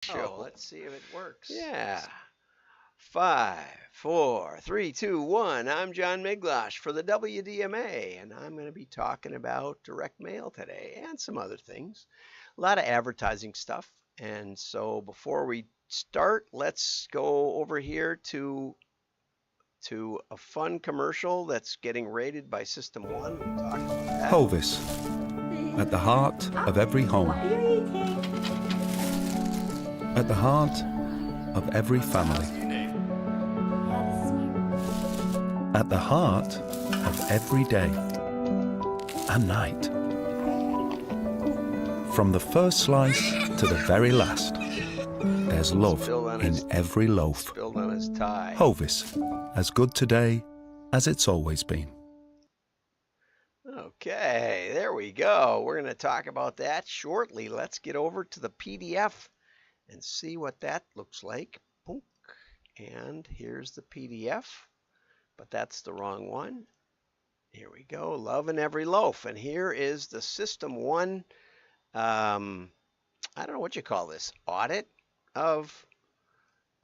Oh, show. let's see if it works. Yeah. 5, 4, 3, 2, 1. I'm John Miglosh for the WDMA, and I'm going to be talking about direct mail today and some other things. A lot of advertising stuff. And so before we start, let's go over here to a fun commercial that's getting rated by System 1. We'll talk about that. Hovis, at the heart of every home, at the heart of every family, at the heart of every day and night. From the first slice to the very last, there's love in every loaf. Spilled on his tie. Hovis, as good today as it's always been. Okay, there we go. We're going to talk about that shortly. Let's get over to the PDF and see what that looks like. Boom. And here's the PDF, but that's the wrong one. Here we go. Love in Every Loaf. And here is the System 1, I don't know what you call this, audit of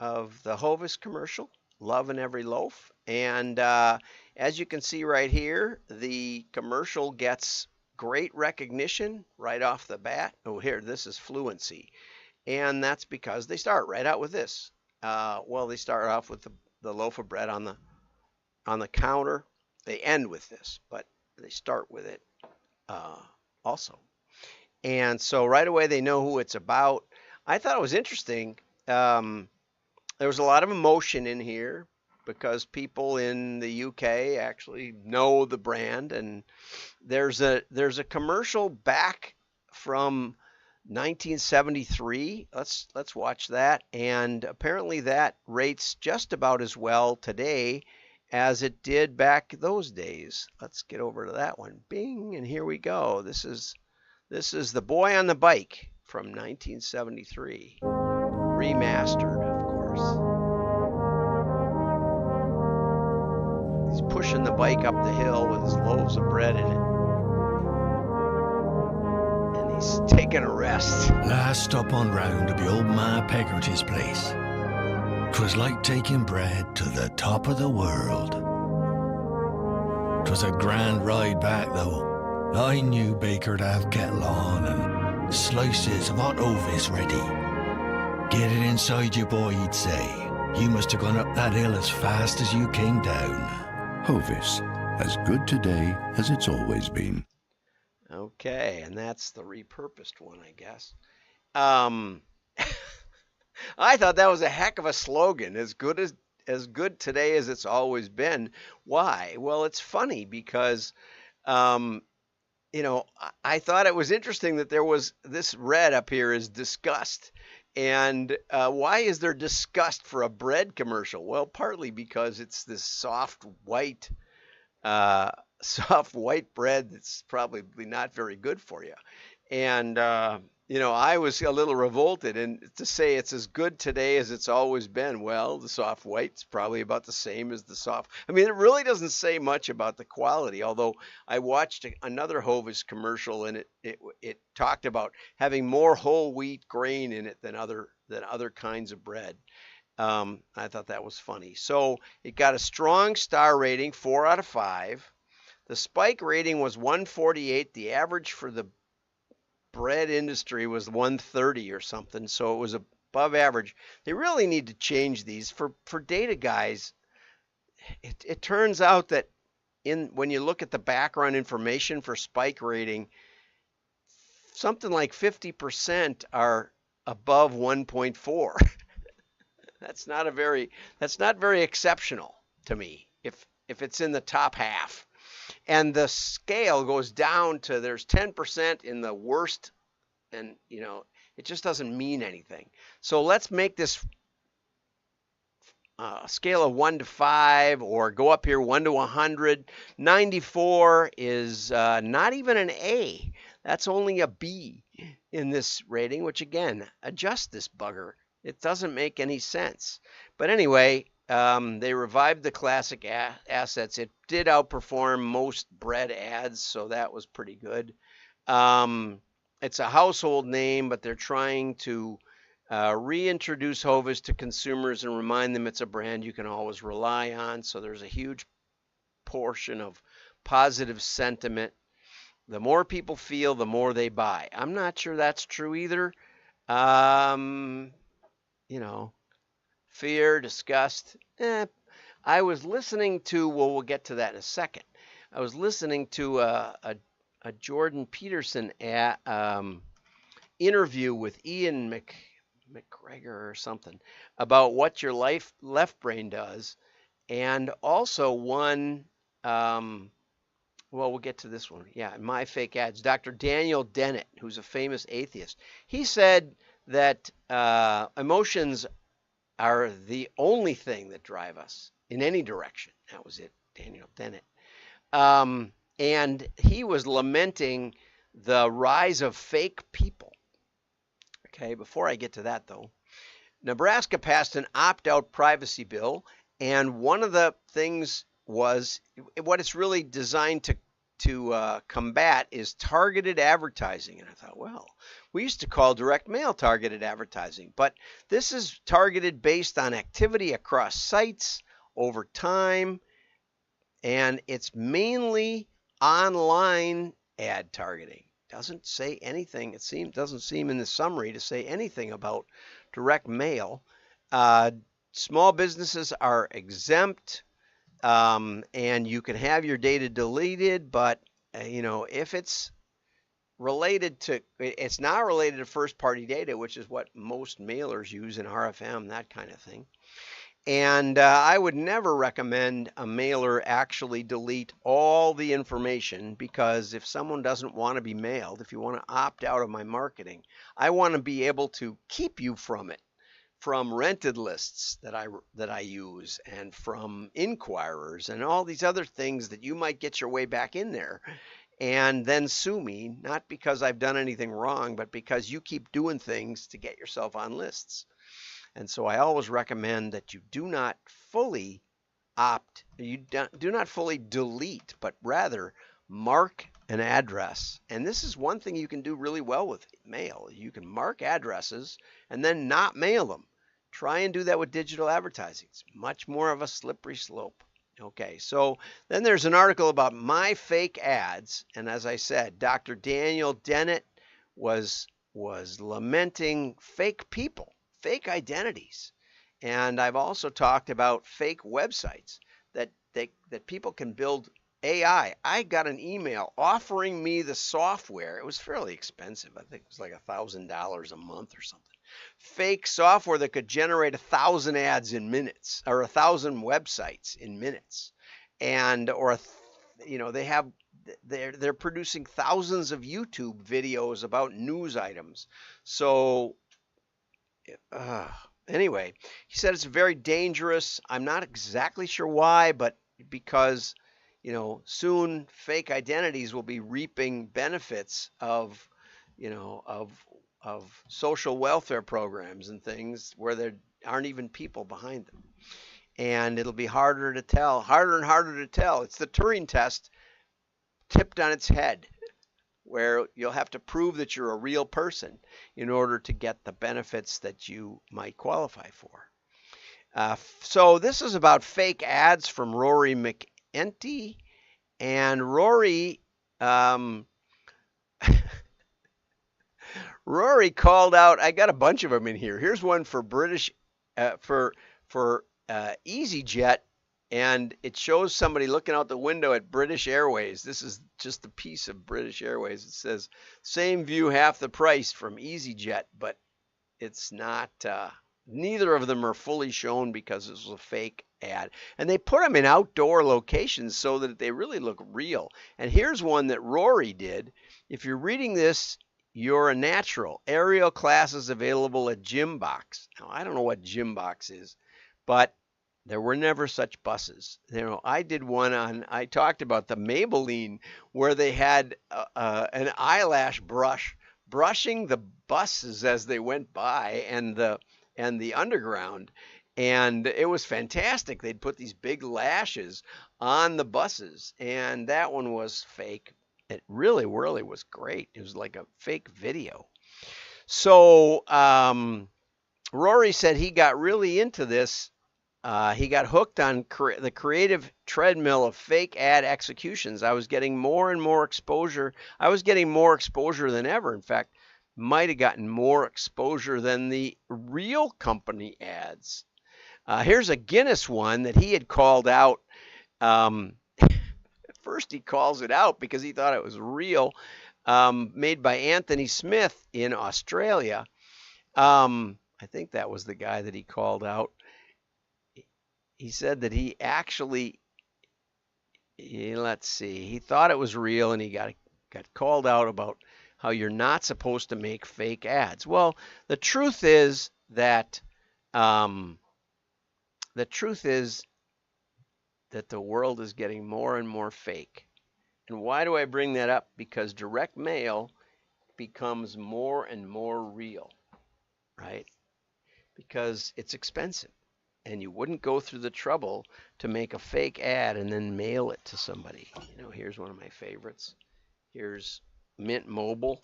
the Hovis commercial, Love in Every Loaf. And as you can see right here, the commercial gets great recognition right off the bat. Oh, here, this is fluency. And that's because they start right out with this. Well, they start off with the loaf of bread on the counter. They end with this, but they start with it also. And so right away they know who it's about. I thought it was interesting. There was a lot of emotion in here because people in the UK actually know the brand, and there's a commercial back from 1973. Let's watch that, and apparently that rates just about as well today as it did back those days. Let's get over to that one. Bing, and here we go. This is The Boy on the Bike from 1973, remastered, of course. He's pushing the bike up the hill with his loaves of bread in it. And he's taking a rest. Last stop on round to be old Ma Peggerty's place. 'Twas like taking bread to the top of the world. 'Twas a grand ride back though. I knew Baker'd have kettle on and slices of hot ovis ready. Get it inside you, boy, he'd say. You must have gone up that hill as fast as you came down. Hovis, as good today as it's always been. Okay, and that's the repurposed one, I guess. I thought that was a heck of a slogan. As good today as it's always been. Why? Well, it's funny because I thought it was interesting that there was this red up here is disgust. And why is there disgust for a bread commercial? Well, partly because it's this soft white bread that's probably not very good for you. And I was a little revolted, and to say it's as good today as it's always been. Well, the soft white's probably about the same as the soft. I mean, it really doesn't say much about the quality. Although I watched another Hovis commercial, and it talked about having more whole wheat grain in it than other kinds of bread. I thought that was funny. So it got a strong star rating, 4 out of 5. The spike rating was 148. The average for the bread industry was 130 or something, so it was above average. They really need to change these for data guys. It turns out that when you look at the background information for spike rating, something like 50% are above 1.4. That's not very exceptional to me if it's in the top half. And the scale goes down to there's 10% in the worst, and it just doesn't mean anything. So let's make this scale of 1 to 5, or go up here 1 to 100. 94 is not even an A. That's only a B in this rating, which again, adjust this bugger. It doesn't make any sense. But anyway, they revived the classic assets. It did outperform most bread ads, so that was pretty good. It's a household name, but they're trying to Reintroduce Hovis to consumers and remind them it's a brand you can always rely on. So there's a huge portion of positive sentiment. The more people feel, the more they buy. I'm not sure that's true either. You know, fear, disgust. I was listening to, well, we'll get to that in a second. I was listening to a Jordan Peterson interview with Ian McGregor or something about what your left brain does, and also one, well, we'll get to this one. Yeah, My Fake Ads. Dr. Daniel Dennett, who's a famous atheist, he said that emotions are the only thing that drive us in any direction. That was it, Daniel Dennett. And he was lamenting the rise of fake people. Okay, before I get to that though, Nebraska passed an opt-out privacy bill, and one of the things was what it's really designed to combat is targeted advertising. And I thought, well, we used to call direct mail targeted advertising, but this is targeted based on activity across sites over time, and it's mainly online ad targeting. Doesn't say anything. Doesn't seem in the summary to say anything about direct mail. Small businesses are exempt, and you can have your data deleted, but if it's not related to first-party data, which is what most mailers use in RFM, that kind of thing. And I would never recommend a mailer actually delete all the information, because if someone doesn't want to be mailed, if you want to opt out of my marketing, I want to be able to keep you from it, from rented lists that I use, and from inquirers and all these other things that you might get your way back in there and then sue me, not because I've done anything wrong, but because you keep doing things to get yourself on lists. And so I always recommend that you do not fully do not fully delete, but rather mark an address. And this is one thing you can do really well with mail. You can mark addresses and then not mail them. Try and do that with digital advertising. It's much more of a slippery slope. Okay, so then there's an article about My Fake Ads. And as I said, Dr. Daniel Dennett was lamenting fake people, fake identities. And I've also talked about fake websites that people can build AI. I got an email offering me the software. It was fairly expensive. I think it was like $1,000 a month or something. Fake software that could generate 1,000 ads in minutes, or 1,000 websites in minutes. And they're producing thousands of YouTube videos about news items. So anyway, he said it's very dangerous. I'm not exactly sure why, but because soon fake identities will be reaping benefits of social welfare programs and things where there aren't even people behind them, and it'll be harder and harder to tell. It's the Turing test tipped on its head, where you'll have to prove that you're a real person in order to get the benefits that you might qualify for. So this is about fake ads from Rory McEntee. And Rory called out, I got a bunch of them in here. Here's one for British, for EasyJet, and it shows somebody looking out the window at British Airways. This is just a piece of British Airways. It says, same view, half the price from EasyJet, but it's not, neither of them are fully shown because this was a fake ad. And they put them in outdoor locations so that they really look real. And here's one that Rory did. If you're reading this, you're a natural. Aerial classes available at Gymbox. Now, I don't know what Gymbox is, but there were never such buses. I did one I talked about the Maybelline, where they had an eyelash brush brushing the buses as they went by, and the underground. And it was fantastic. They'd put these big lashes on the buses, and that one was fake. It really was great. It was like a fake video. So Rory said he got really into this. He got hooked on the creative treadmill of fake ad executions. I was getting more and more exposure. I was getting more exposure than ever. In fact, might have gotten more exposure than the real company ads. Here's a Guinness one that he had called out. At first, he calls it out because he thought it was real, made by Anthony Smith in Australia. I think that was the guy that he called out. He said that he actually, let's see, he thought it was real and he got called out about how you're not supposed to make fake ads. Well, the truth is that the world is getting more and more fake. And why do I bring that up? Because direct mail becomes more and more real, right? Because it's expensive. And you wouldn't go through the trouble to make a fake ad and then mail it to somebody. You know, here's one of my favorites. Here's Mint Mobile.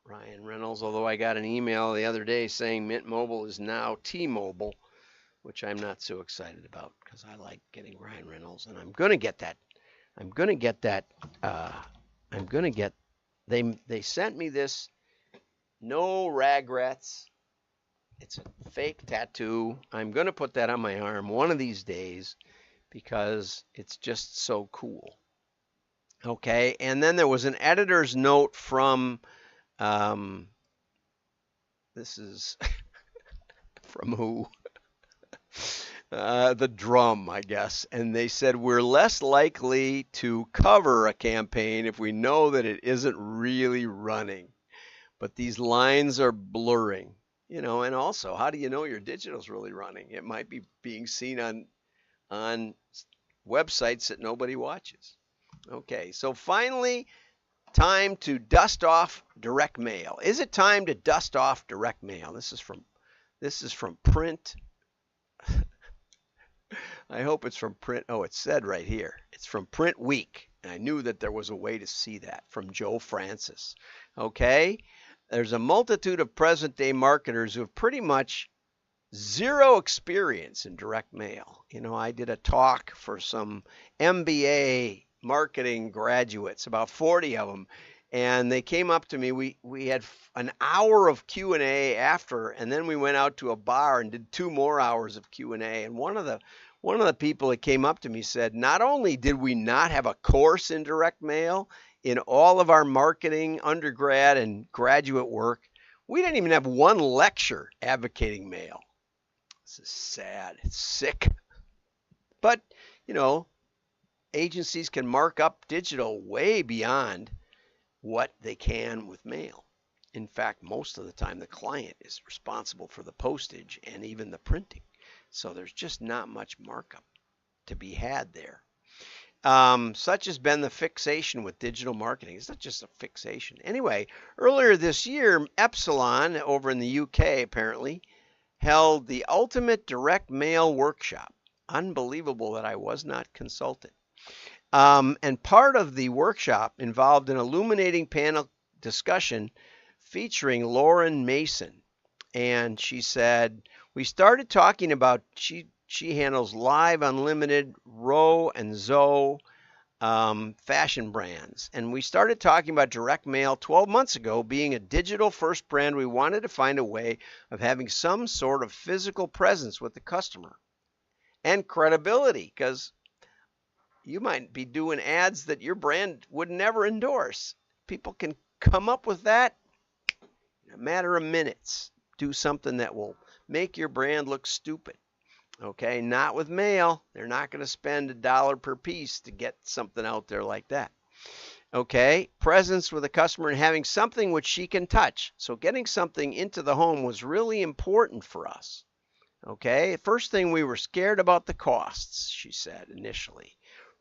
Ryan Reynolds, although I got an email the other day saying Mint Mobile is now T-Mobile, which I'm not so excited about because I like getting Ryan Reynolds, and I'm going to get that. They sent me this no regrets. It's a fake tattoo. I'm going to put that on my arm one of these days because it's just so cool. Okay, and then there was an editor's note from, this is from who? The Drum, I guess. And they said, we're less likely to cover a campaign if we know that it isn't really running. But these lines are blurring. You know, and also, how do you know your digital's really running? It might be being seen on websites that nobody watches. Okay, so finally, time to dust off direct mail. Is it time to dust off direct mail? This is from Print. I hope it's from Print. Oh, it said right here. It's from Print Week. And I knew that there was a way to see that from Joe Francis. Okay. There's a multitude of present-day marketers who have pretty much zero experience in direct mail. You know, I did a talk for some MBA marketing graduates, about 40 of them, and they came up to me. We had an hour of Q&A after, and then we went out to a bar and did 2 more hours of Q&A. And one of the people that came up to me said, not only did we not have a course in direct mail, in all of our marketing, undergrad, and graduate work, we didn't even have one lecture advocating mail. This is sad. It's sick. But, you know, agencies can mark up digital way beyond what they can with mail. In fact, most of the time, the client is responsible for the postage and even the printing. So there's just not much markup to be had there. Such has been the fixation with digital marketing. It's not just a fixation. Anyway, earlier this year, Epsilon over in the UK apparently held the ultimate direct mail workshop. Unbelievable that I was not consulted. And part of the workshop involved an illuminating panel discussion featuring Lauren Mason. And she said, we started talking about, she handles Live Unlimited, Row and Zoe fashion brands. And we started talking about direct mail 12 months ago. Being a digital first brand, we wanted to find a way of having some sort of physical presence with the customer and credibility, because you might be doing ads that your brand would never endorse. People can come up with that in a matter of minutes. Do something that will make your brand look stupid. Okay, not with mail. They're not going to spend $1 per piece to get something out there like that. Okay, presence with a customer and having something which she can touch. So getting something into the home was really important for us. Okay, first thing, we were scared about the costs, she said initially.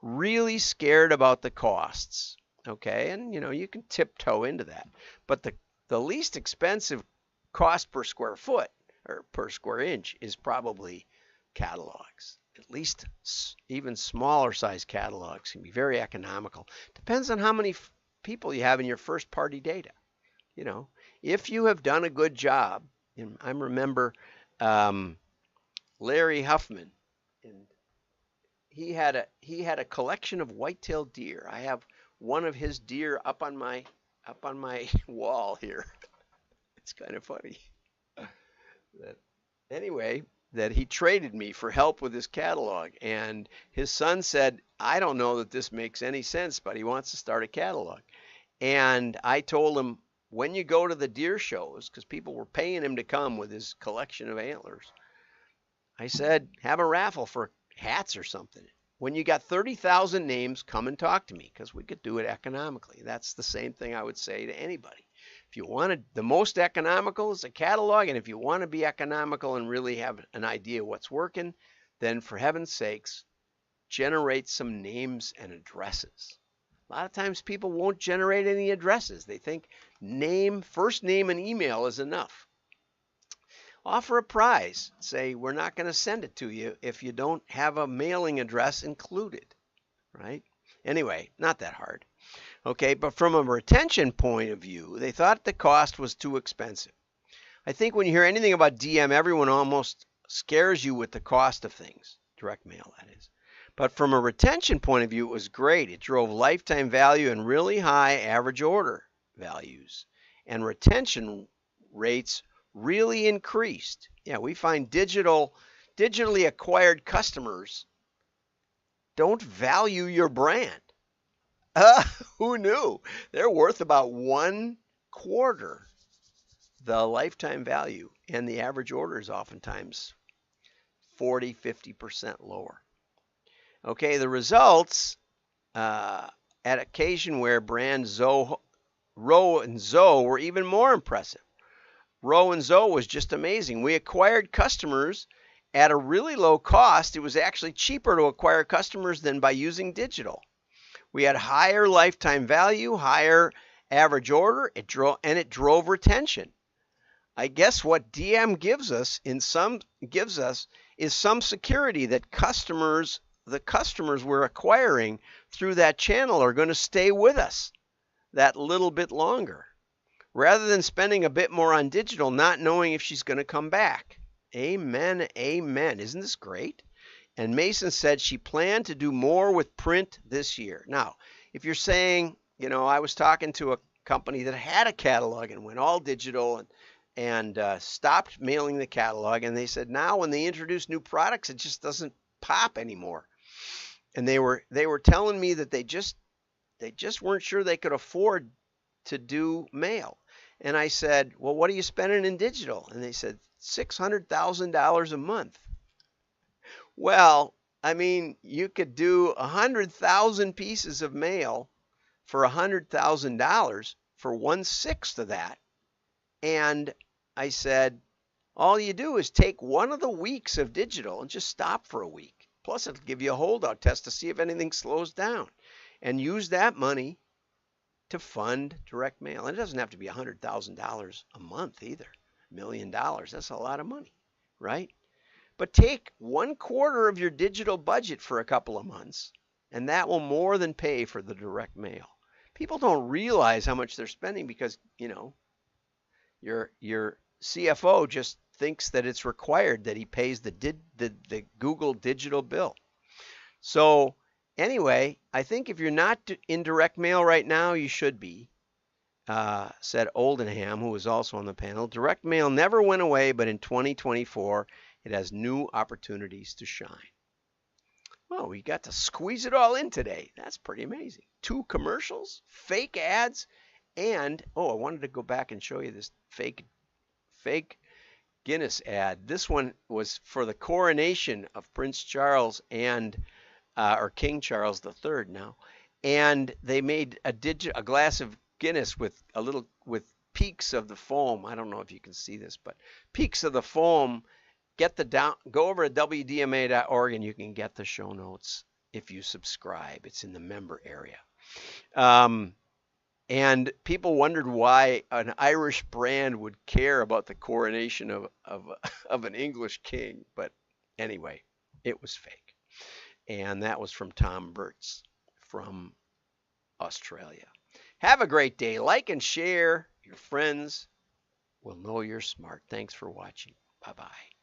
Really scared about the costs. Okay, and you know, you can tiptoe into that. But the least expensive cost per square foot or per square inch is probably catalogs. At least even smaller size catalogs can be very economical. Depends on how many people you have in your first party data. You know, if you have done a good job And I remember Larry Huffman, and he had a collection of white-tailed deer. I have one of his deer up on my wall here. It's kind of funny. That, anyway, that he traded me for help with his catalog, and his son said, I don't know that this makes any sense, but he wants to start a catalog. And I told him, when you go to the deer shows, because people were paying him to come with his collection of antlers, I said, have a raffle for hats or something. When you got 30,000 names, come and talk to me, because we could do it economically. That's the same thing I would say to anybody. If you want the most economical is a catalog, and if you want to be economical and really have an idea what's working, then for heaven's sakes, generate some names and addresses. A lot of times people won't generate any addresses. They think first name and email is enough. Offer a prize. Say, we're not going to send it to you if you don't have a mailing address included, right? Anyway, not that hard. Okay, but from a retention point of view, they thought the cost was too expensive. I think when you hear anything about DM, everyone almost scares you with the cost of things. Direct mail, that is. But from a retention point of view, it was great. It drove lifetime value and really high average order values. And retention rates really increased. Yeah, we find digitally acquired customers don't value your brand. Who knew? They're worth about 1/4 the lifetime value, and the average order is oftentimes 40–50% lower. Okay, the results at occasion where brands Row and Zoe were even more impressive. Row and Zoe was just amazing. We acquired customers at a really low cost. It was actually cheaper to acquire customers than by using digital. We had higher lifetime value, higher average order, it drove retention. I guess what DM gives us is some security that the customers we're acquiring through that channel are going to stay with us that little bit longer, rather than spending a bit more on digital, not knowing if she's going to come back. Amen, amen. Isn't this great? And Mason said she planned to do more with print this year. Now, if you're saying, I was talking to a company that had a catalog and went all digital and stopped mailing the catalog, and they said now when they introduce new products, it just doesn't pop anymore. And they were telling me that they just weren't sure they could afford to do mail. And I said, well, what are you spending in digital? And they said $600,000 a month. Well, I mean, you could do 100,000 pieces of mail for $100,000 for 1/6 of that. And I said, all you do is take one of the weeks of digital and just stop for a week. Plus, it'll give you a holdout test to see if anything slows down. And use that money to fund direct mail. And it doesn't have to be $100,000 a month either. $1 million, that's a lot of money, right? But take 1/4 of your digital budget for a couple of months, and that will more than pay for the direct mail. People don't realize how much they're spending because, your CFO just thinks that it's required that he pays the Google digital bill. So anyway, I think if you're not in direct mail right now, you should be, said Oldenham, who was also on the panel. Direct mail never went away, but in 2024, it has new opportunities to shine. Well, we got to squeeze it all in today. That's pretty amazing. 2 commercials, fake ads, and, I wanted to go back and show you this fake Guinness ad. This one was for the coronation of Prince Charles or King Charles III now. And they made a glass of Guinness with peaks of the foam. I don't know if you can see this, but peaks of the foam. Go over to WDMA.org and you can get the show notes if you subscribe. It's in the member area. And people wondered why an Irish brand would care about the coronation of an English king. But anyway, it was fake. And that was from Tom Burtz from Australia. Have a great day. Like and share your friends. will know you're smart. Thanks for watching. Bye-bye.